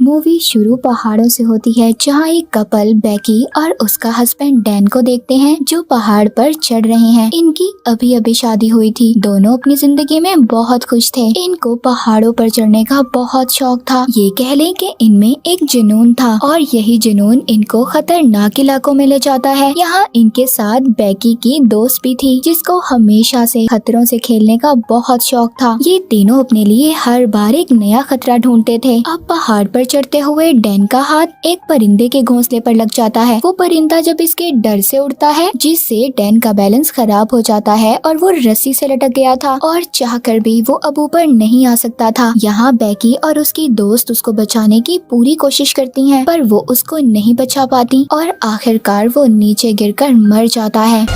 Movie शुरू पहाड़ों से होती है, जहाँ एक कपल बेकी और उसका हस्बैंड डैन को देखते हैं जो पहाड़ पर चढ़ रहे हैं। इनकी अभी अभी शादी हुई थी। दोनों अपनी जिंदगी में बहुत खुश थे। इनको पहाड़ों पर चढ़ने का बहुत शौक था। ये कह लें कि इनमें एक जुनून था और यही जुनून इनको खतरनाक इलाकों में ले जाता है। यहाँ इनके साथ बेकी की दोस्त भी थी, जिसको हमेशा से खतरों से खेलने का बहुत शौक था। ये तीनों अपने लिए हर बार एक नया खतरा ढूंढते थे। अब पहाड़ पर चढ़ते हुए डैन का हाथ एक परिंदे के घोंसले पर लग जाता है। वो परिंदा जब इसके डर से उड़ता है, जिससे डैन का बैलेंस खराब हो जाता है और वो रस्सी से लटक गया था और चाहकर भी वो अब ऊपर नहीं आ सकता था। यहाँ बेकी और उसकी दोस्त उसको बचाने की पूरी कोशिश करती हैं, पर वो उसको नहीं बचा पाती और आखिरकार वो नीचे गिरकर मर जाता है।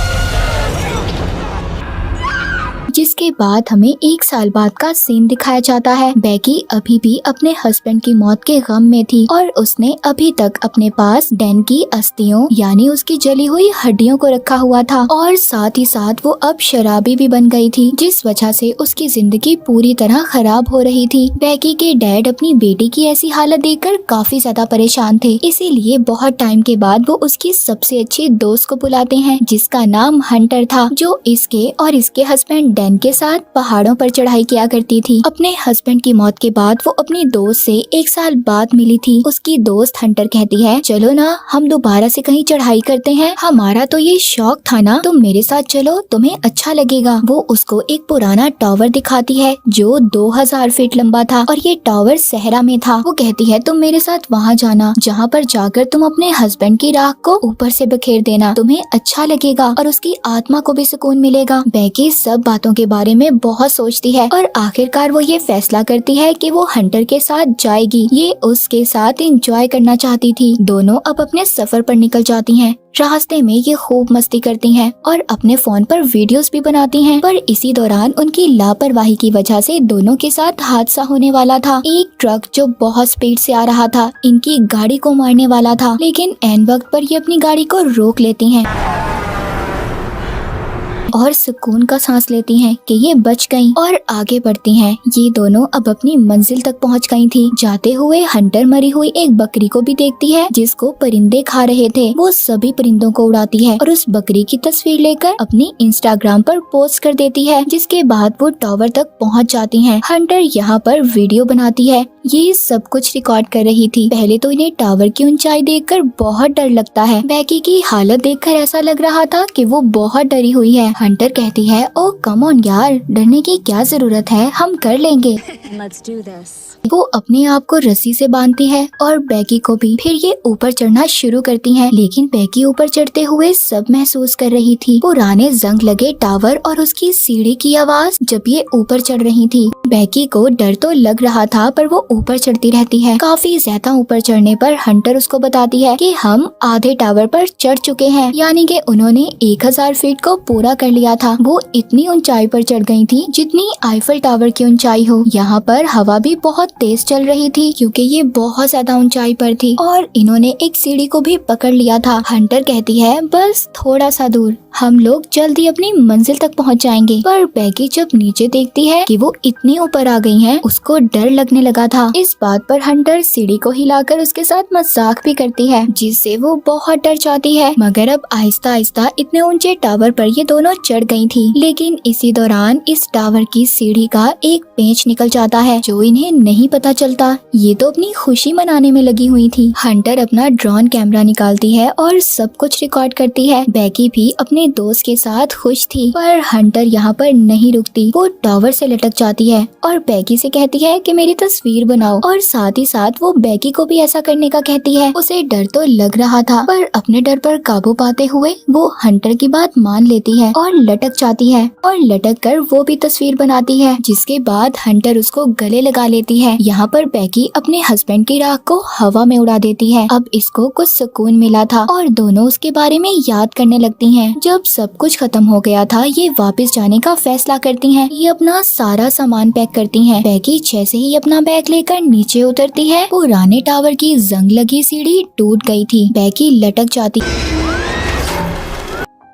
जिसके बाद हमें 1 साल बाद का सीन दिखाया जाता है। बेकी अभी भी अपने हस्बैंड की मौत के गम में थी और उसने अभी तक अपने पास डैन की अस्थियों यानी उसकी जली हुई हड्डियों को रखा हुआ था और साथ ही साथ वो अब शराबी भी बन गई थी, जिस वजह से उसकी जिंदगी पूरी तरह खराब हो रही थी। बेकी के डैड अपनी बेटी की ऐसी हालत देखकर काफी ज्यादा परेशान थे, इसीलिए बहुत टाइम के बाद वो उसकी सबसे अच्छी दोस्त को बुलाते हैं, जिसका नाम हंटर था, जो इसके और इसके हस्बैंड डैन के साथ पहाड़ों पर चढ़ाई किया करती थी। अपने हस्बैंड की मौत के बाद वो अपनी दोस्त से 1 साल बाद मिली थी। उसकी दोस्त हंटर कहती है, चलो ना हम दोबारा से कहीं चढ़ाई करते हैं, हमारा तो ये शौक था ना, तुम मेरे साथ चलो, तुम्हें अच्छा लगेगा। वो उसको एक पुराना टावर दिखाती है जो 2000 फीट लंबा था और ये टावर सहरा में था। वो कहती है, तुम मेरे साथ वहाँ जाना, जहाँ पर जाकर तुम अपने हस्बैंड की राख को ऊपर से बखेर देना, तुम्हें अच्छा लगेगा और उसकी आत्मा को भी सुकून मिलेगा। बेकी सब बातों के बारे में बहुत सोचती है और आखिरकार वो ये फैसला करती है कि वो हंटर के साथ जाएगी। ये उसके साथ एंजॉय करना चाहती थी। दोनों अब अपने सफर पर निकल जाती हैं। रास्ते में ये खूब मस्ती करती हैं और अपने फोन पर वीडियोस भी बनाती हैं, पर इसी दौरान उनकी लापरवाही की वजह से दोनों के साथ हादसा होने वाला था। एक ट्रक जो बहुत स्पीड से आ रहा था इनकी गाड़ी को मारने वाला था, लेकिन ऐन वक्त पर ये अपनी गाड़ी को रोक लेती हैं और सुकून का सांस लेती हैं कि ये बच गईं और आगे बढ़ती हैं। ये दोनों अब अपनी मंजिल तक पहुंच गई थी। जाते हुए हंटर मरी हुई एक बकरी को भी देखती है, जिसको परिंदे खा रहे थे। वो सभी परिंदों को उड़ाती है और उस बकरी की तस्वीर लेकर अपनी इंस्टाग्राम पर पोस्ट कर देती है, जिसके बाद वो टावर तक पहुंच जाती हैं। हंटर यहाँ पर वीडियो बनाती है। ये सब कुछ रिकॉर्ड कर रही थी। पहले तो इन्हें टावर की ऊंचाई देखकर बहुत डर लगता है। बेकी की हालत देखकर ऐसा लग रहा था कि वो बहुत डरी हुई है। हंटर कहती है, ओ कम ऑन यार, डरने की क्या जरूरत है, हम कर लेंगे। Let's do this. वो अपने आप को रस्सी से बांधती है और बेकी को भी। फिर ये ऊपर चढ़ना शुरू करती हैं, लेकिन बेकी ऊपर चढ़ते हुए सब महसूस कर रही थी। पुराने जंग लगे टावर और उसकी सीढ़ी की आवाज जब ये ऊपर चढ़ रही थी। बेकी को डर तो लग रहा था, पर वो ऊपर चढ़ती रहती है। काफी ज्यादा ऊपर चढ़ने पर हंटर उसको बताती है कि हम आधे टावर पर चढ़ चुके हैं, यानी कि उन्होंने 1000 फीट को पूरा कर लिया था। वो इतनी ऊंचाई पर चढ़ गई थी जितनी आईफल टावर की ऊंचाई हो। यहाँ पर हवा भी बहुत तेज चल रही थी क्योंकि ये बहुत ज्यादा ऊंचाई पर थी और इन्होंने एक सीढ़ी को भी पकड़ लिया था। हंटर कहती है, बस थोड़ा सा दूर, हम लोग जल्दी अपनी मंजिल तक पहुंच जाएंगे। पर बेकी जब नीचे देखती है कि वो इतनी ऊपर आ गई हैं, उसको डर लगने लगा था। इस बात पर हंटर सीढ़ी को हिलाकर उसके साथ मजाक भी करती है, जिससे वो बहुत डर जाती है। मगर अब आहिस्ता आहिस्ता इतने ऊंचे टावर पर ये दोनों चढ़ गई थी, लेकिन इसी दौरान इस टावर की सीढ़ी का एक पेंच निकल जाता है जो इन्हें नहीं पता चलता। ये तो अपनी खुशी मनाने में लगी हुई थी। हंटर अपना ड्रोन कैमरा निकालती है और सब कुछ रिकॉर्ड करती है। बेकी भी अपने दोस्त के साथ खुश थी, पर हंटर यहाँ पर नहीं रुकती। वो टावर से लटक जाती है और बेकी से कहती है कि मेरी तस्वीर बनाओ, और साथ ही साथ वो बेकी को भी ऐसा करने का कहती है। उसे डर तो लग रहा था, पर अपने डर पर काबू पाते हुए वो हंटर की बात मान लेती है और लटक जाती है और लटक कर वो भी तस्वीर बनाती है, जिसके बाद हंटर उसको गले लगा लेती है। यहाँ पर बेकी अपने हस्बैंड की राख को हवा में उड़ा देती है। अब इसको कुछ सुकून मिला था और दोनों उसके बारे में याद करने लगती हैं। जब सब कुछ खत्म हो गया था, ये वापस जाने का फैसला करती हैं। ये अपना सारा सामान पैक करती हैं। बेकी जैसे ही अपना बैग लेकर नीचे उतरती है, पुराने टावर की जंग लगी सीढ़ी टूट गई थी। बेकी लटक जाती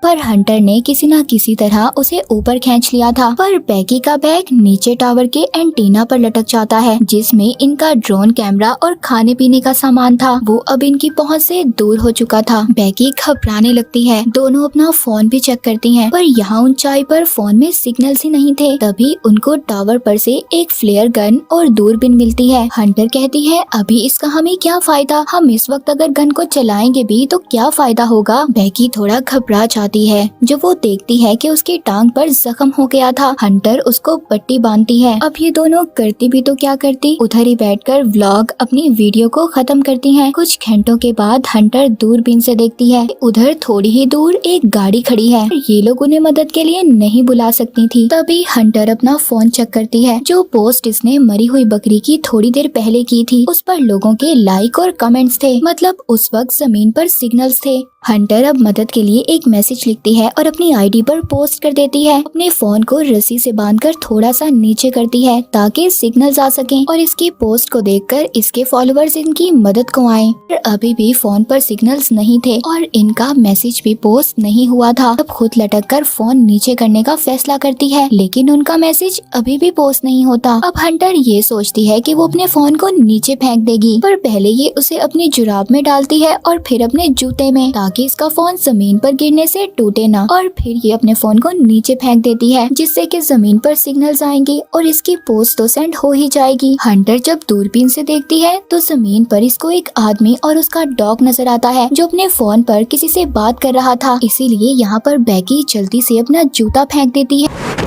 पर हंटर ने किसी न किसी तरह उसे ऊपर खींच लिया था। पर बैगी का बैग नीचे टावर के एंटीना पर लटक जाता है, जिसमें इनका ड्रोन कैमरा और खाने पीने का सामान था। वो अब इनकी पहुंच से दूर हो चुका था। बैगी घबराने लगती है। दोनों अपना फोन भी चेक करती हैं, पर यहाँ ऊंचाई पर फोन में सिग्नल्स ही नहीं थे। तभी उनको टावर पर से एक फ्लेयर गन और दूरबीन मिलती है। हंटर कहती है, अभी इसका हमें क्या फायदा, हम इस वक्त अगर गन को चलाएंगे भी तो क्या फायदा होगा। बैगी थोड़ा घबरा जाती है जब वो देखती है कि उसकी टांग पर जख्म हो गया था। हंटर उसको पट्टी बांधती है। अब ये दोनों करती भी तो क्या करती, उधर ही बैठकर व्लॉग अपनी वीडियो को खत्म करती हैं। कुछ घंटों के बाद हंटर दूरबीन से देखती है उधर थोड़ी ही दूर एक गाड़ी खड़ी है। ये लोग उन्हें मदद के लिए नहीं बुला सकती थी। तभी हंटर अपना फोन चेक करती है। जो पोस्ट इसने मरी हुई बकरी की थोड़ी देर पहले की थी, उस पर लोगों के लाइक और कमेंट्स थे। मतलब उस वक्त जमीन पर सिग्नल्स थे। हंटर अब मदद के लिए एक मैसेज लिखती है और अपनी आईडी पर पोस्ट कर देती है। अपने फोन को रस्सी से बांधकर थोड़ा सा नीचे करती है ताकि सिग्नल्स आ सकें और इसकी पोस्ट को देखकर इसके फॉलोअर्स इनकी मदद को आए। पर अभी भी फोन पर सिग्नल्स नहीं थे और इनका मैसेज भी पोस्ट नहीं हुआ था। अब खुद लटककर फोन नीचे करने का फैसला करती है, लेकिन उनका मैसेज अभी भी पोस्ट नहीं होता। अब हंटर ये सोचती है कि वो अपने फोन को नीचे फेंक देगी, पर पहले ये उसे अपनी जुराब में डालती है और फिर अपने जूते में, ताकि इसका फोन जमीन पर गिरने से टूटे ना। और फिर ये अपने फोन को नीचे फेंक देती है, जिससे कि जमीन पर सिग्नल्स आएंगे और इसकी पोस्ट तो सेंड हो ही जाएगी। हंटर जब दूरबीन से देखती है तो जमीन पर इसको एक आदमी और उसका डॉग नजर आता है, जो अपने फोन पर किसी से बात कर रहा था। इसीलिए यहाँ पर बैगी जल्दी से अपना जूता फेंक देती है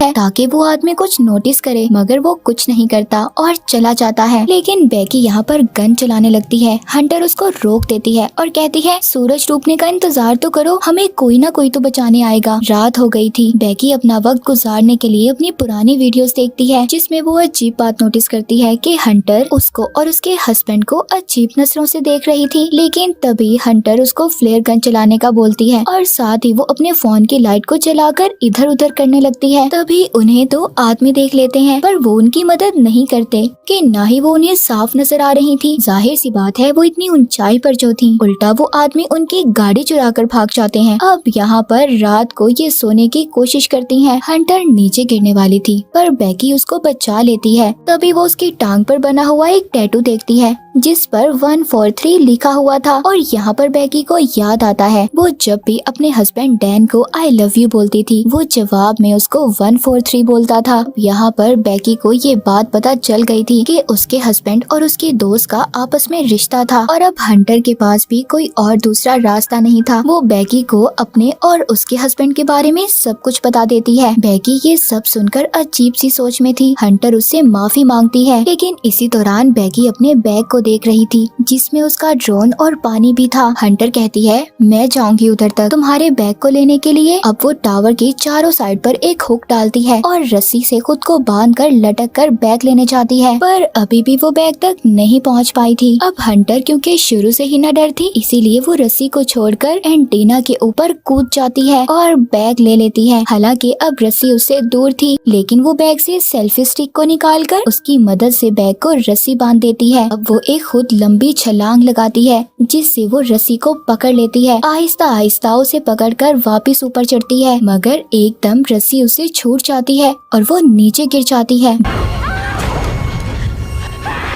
ताकि वो आदमी कुछ नोटिस करे, मगर वो कुछ नहीं करता और चला जाता है। लेकिन बैगी यहाँ पर गन चलाने लगती है। हंटर उसको रोक देती है और कहती है, सूरज डूबने का इंतजार तो करो, हमें कोई ना कोई तो बचाने आएगा। रात हो गई थी। बैगी अपना वक्त गुजारने के लिए अपनी पुरानी वीडियोस देखती है, जिसमें वो अजीब बात नोटिस करती है कि हंटर उसको और उसके हस्बैंड को अजीब नजरों से देख रही थी। लेकिन तभी हंटर उसको फ्लेयर गन चलाने का बोलती है और साथ ही वो अपने फोन की लाइट को जलाकर इधर उधर करने लगती है। तभी उन्हें दो आदमी देख लेते हैं, पर वो उनकी मदद नहीं करते कि ना ही वो उन्हें साफ नजर आ रही थी। जाहिर सी बात है वो इतनी ऊंचाई पर जो थी। उल्टा वो आदमी उनकी गाड़ी चुरा कर भाग जाते हैं। अब यहाँ पर रात को ये सोने की कोशिश करती हैं। हंटर नीचे गिरने वाली थी, पर बैगी उसको बचा लेती है। तभी वो उसकी टांग पर बना हुआ एक टैटू देखती है, जिस पर 143 लिखा हुआ था। और यहाँ पर बैगी को याद आता है वो जब भी अपने हस्बैंड डैन को आई लव यू बोलती थी, वो जवाब में उसको 143 बोलता था। यहाँ पर बैगी को ये बात पता चल गई थी कि उसके हस्बैंड और उसके दोस्त का आपस में रिश्ता था और अब हंटर के पास भी कोई और दूसरा रास्ता नहीं था। वो बैगी को अपने और उसके हस्बैंड के बारे में सब कुछ बता देती है। बैगी ये सब सुनकर अजीब सी सोच में थी। हंटर उससे माफी मांगती है, लेकिन इसी दौरान बैगी अपने बैग को देख रही थी, जिसमें उसका ड्रोन और पानी भी था। हंटर कहती है, मैं जाऊंगी उधर तक तुम्हारे बैग को लेने के लिए। अब वो टावर के चारों साइड पर एक हुक डालती है और रस्सी से खुद को बांधकर लटक कर बैग लेने जाती है, पर अभी भी वो बैग तक नहीं पहुंच पाई थी। अब हंटर क्योंकि शुरू से ही न डर थी, इसीलिए वो रस्सी को छोड़कर एंटीना के ऊपर कूद जाती है और बैग ले लेती है। हालांकि अब रस्सी उससे दूर थी, लेकिन वो बैग से सेल्फी स्टिक को निकालकर उसकी मदद से बैग को रस्सी बांध देती है। अब वो एक खुद लंबी छलांग लगाती है, जिससे वो रस्सी को पकड़ लेती है। आहिस्ता आहिस्ता उसे पकड़कर वापस ऊपर चढ़ती है, मगर एकदम रस्सी उसे छूट जाती है और वो नीचे गिर जाती है।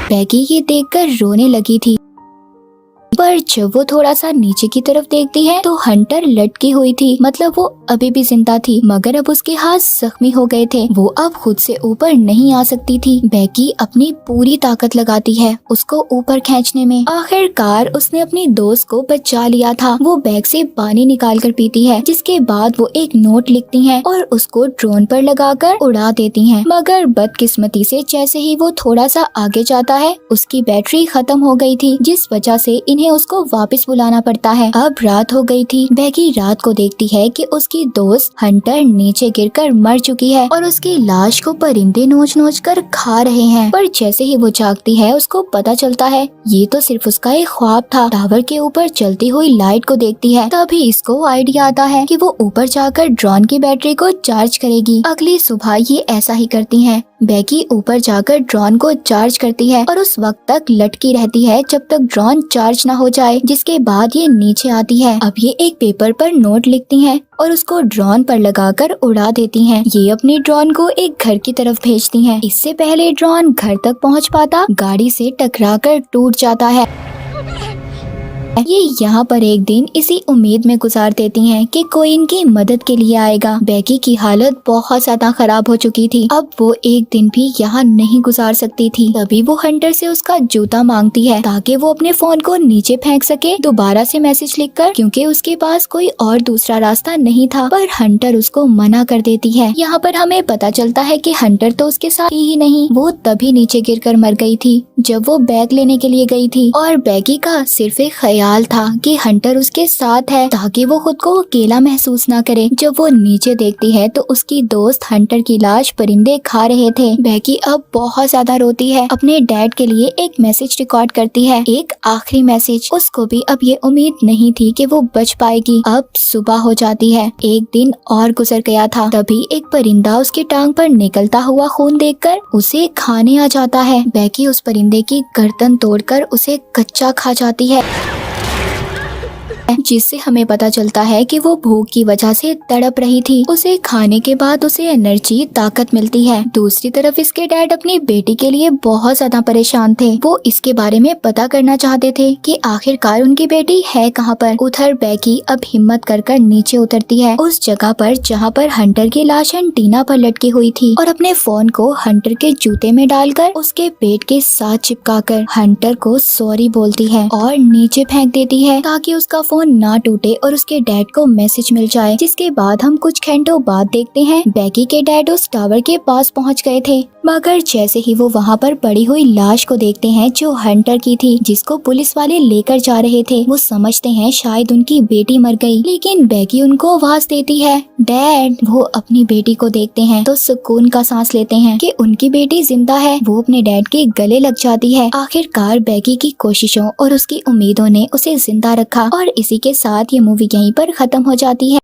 बैगी ये देखकर रोने लगी थी, पर जब वो थोड़ा सा नीचे की तरफ देखती है तो हंटर लटकी हुई थी। मतलब वो अभी भी जिंदा थी, मगर अब उसके हाथ जख्मी हो गए थे। वो अब खुद से ऊपर नहीं आ सकती थी। बैगी अपनी पूरी ताकत लगाती है उसको ऊपर खींचने में। आखिरकार उसने अपनी दोस्त को बचा लिया था। वो बैग से पानी निकाल कर पीती है, जिसके बाद वो एक नोट लिखती है और उसको ड्रोन पर लगाकर उड़ा देती है। मगर बदकिस्मती से जैसे ही वो थोड़ा सा आगे जाता है, उसकी बैटरी खत्म हो गई थी, जिस वजह से इन्हें उसको वापस बुलाना पड़ता है। अब रात हो गई थी। बैगी रात को देखती है कि उसकी दोस्त हंटर नीचे गिरकर मर चुकी है और उसकी लाश को परिंदे नोच नोच कर खा रहे हैं। पर जैसे ही वो जागती है, उसको पता चलता है ये तो सिर्फ उसका एक ख्वाब था। टावर के ऊपर चलती हुई लाइट को देखती है, तभी इसको आइडिया आता है कि वो ऊपर जाकर ड्रोन की बैटरी को चार्ज करेगी। अगली सुबह ये ऐसा ही करती हैं। बेकी ऊपर जाकर ड्रोन को चार्ज करती है और उस वक्त तक लटकी रहती है जब तक ड्रोन चार्ज न हो जाए, जिसके बाद ये नीचे आती है। अब ये एक पेपर पर नोट लिखती हैं और उसको ड्रोन पर लगाकर उड़ा देती हैं। ये अपने ड्रोन को एक घर की तरफ भेजती हैं। इससे पहले ड्रोन घर तक पहुंच पाता गाड़ी से टकराकर टूट जाता है। ये यहाँ पर एक दिन इसी उम्मीद में गुजार देती हैं कि कोई इनकी मदद के लिए आएगा। बेकी की हालत बहुत ज्यादा खराब हो चुकी थी। अब वो एक दिन भी यहाँ नहीं गुजार सकती थी। तभी वो हंटर से उसका जूता मांगती है ताकि वो अपने फोन को नीचे फेंक सके दोबारा से मैसेज लिखकर, क्योंकि उसके पास कोई और दूसरा रास्ता नहीं था। पर हंटर उसको मना कर देती है। यहाँ पर हमें पता चलता है कि हंटर तो उसके साथ ही नहीं, वो तभी नीचे गिरकर मर गई थी जब वो बैग लेने के लिए गई थी। और बेकी का सिर्फ एक ख्याल था कि हंटर उसके साथ है ताकि वो खुद को अकेला महसूस ना करे। जब वो नीचे देखती है तो उसकी दोस्त हंटर की लाश परिंदे खा रहे थे। बेकी अब बहुत ज्यादा रोती है। अपने डैड के लिए एक मैसेज रिकॉर्ड करती है, एक आखिरी मैसेज। उसको भी अब ये उम्मीद नहीं थी कि वो बच पाएगी। अब सुबह हो जाती है। एक दिन और गुजर गया था। तभी एक परिंदा उसकी टांग पर निकलता हुआ खून देखकर उसे खाने आ जाता है। बेकी उस परिंदे की गर्दन तोड़कर उसे कच्चा खा जाती है, जिससे हमें पता चलता है कि वो भूख की वजह से तड़प रही थी। उसे खाने के बाद उसे एनर्जी, ताकत मिलती है। दूसरी तरफ इसके डैड अपनी बेटी के लिए बहुत ज्यादा परेशान थे। वो इसके बारे में पता करना चाहते थे कि आखिरकार उनकी बेटी है कहाँ पर। उधर बेकी अब हिम्मत कर नीचे उतरती है उस जगह पर जहाँ पर हंटर की लाश एंटीना पर लटकी हुई थी, और अपने फोन को हंटर के जूते में डालकर उसके पेट के साथ चिपकाकर हंटर को सॉरी बोलती है और नीचे फेंक देती है ताकि उसका फोन ना टूटे और उसके डैड को मैसेज मिल जाए। जिसके बाद हम कुछ घंटों बाद देखते हैं बेकी के डैड उस टावर के पास पहुंच गए थे, मगर जैसे ही वो वहां पर पड़ी हुई लाश को देखते हैं जो हंटर की थी, जिसको पुलिस वाले लेकर जा रहे थे, वो समझते हैं शायद उनकी बेटी मर गई। लेकिन बेकी उनको आवाज देती है, डैड। वो अपनी बेटी को देखते हैं तो सुकून का सांस लेते हैं कि उनकी बेटी जिंदा है। वो अपने डैड के गले लग जाती है। आखिरकार बेकी की कोशिशों और उसकी उम्मीदों ने उसे जिंदा रखा। और इसी के साथ ये मूवी यहीं पर खत्म हो जाती है।